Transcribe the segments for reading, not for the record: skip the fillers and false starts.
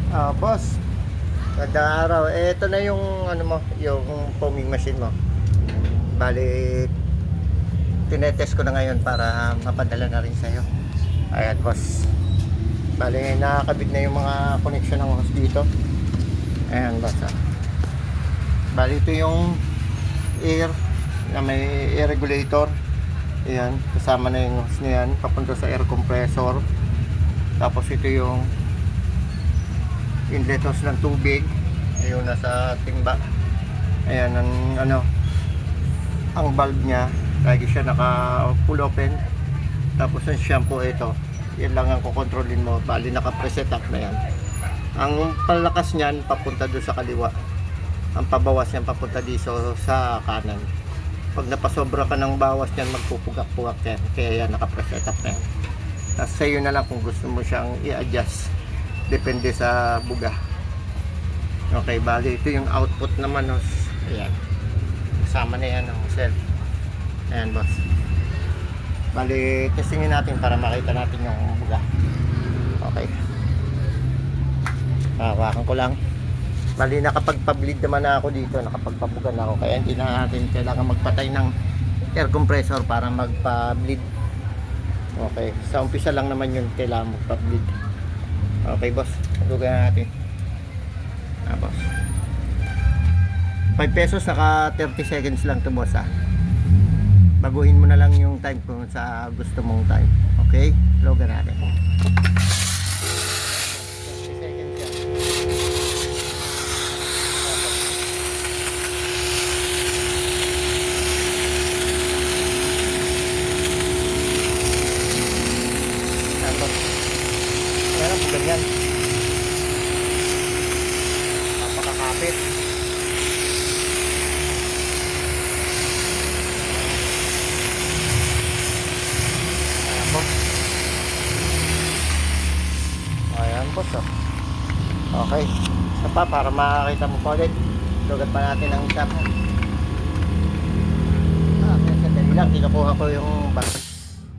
Boss, magandang araw. Ito na yung ano mo, yung foaming machine mo. Bali, tinetest ko na ngayon para mapadala na rin sa'yo. Ayan, boss. Bali, nakakabit na yung mga connection ng hose dito. Ayan, boss. Bali, ito yung air na may air regulator. Ayan, kasama na yung hose na yan, papunta sa air compressor. Tapos ito yung inlet hose ng tubig. Ayun, nasa timba. Ayan, ang valve nya, lagi siya naka full open. Tapos ang shampoo, ito yan lang ang kukontrolin mo. Bali, naka preset up na yan. Ang palakas niyan papunta doon sa kaliwa, ang pabawas niyan papunta dito sa kanan. Pag napasobra ka ng bawas niyan, magpupugak-pugak yan. Kaya yan, naka preset up na yan. Tapos sa'yo na lang kung gusto mo siyang i-adjust, depende sa buga. Okay, bali ito yung output naman, no? Ayan, kasama na yan ang cell. Ayan, boss. Bali, testingin natin para makita natin yung buga. Okay, hawakan ko lang. Bali, nakapagpa-bleed naman na ako dito, nakapagpabugan na ako, kaya hindi na natin kailangan magpatay ng air compressor para magpa-bleed. Okay, sa umpisa lang naman yun kailangan magpa-bleed. Okay, boss, bugan na natin. Boss, 5 pesos, naka 30 seconds lang to, boss. Baguhin mo na lang yung time kung sa gusto mong time. Okay, logan natin. 30 seconds yan. Tapos yan ang ganyan, napakakapit. Ayan, boss. Okay, isa pa para makakita mo pa ulit. Lugat pa natin ang isa. Kaya sandali lang, kinukuha ko yung bag.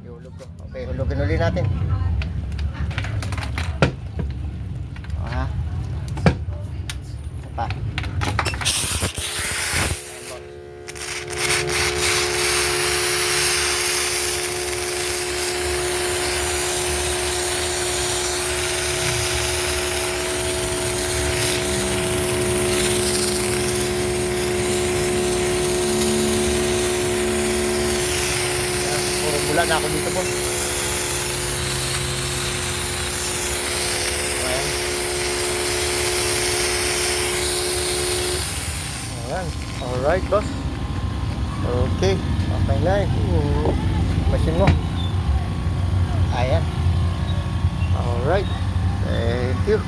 Ihulog ko. Okay, hulugin ulit natin. Isa pa. Wala na ako dito, boss. Ayan. Ayan. Alright, boss. Okay. Okay na yung machine mo. Ayan. Alright. Thank you.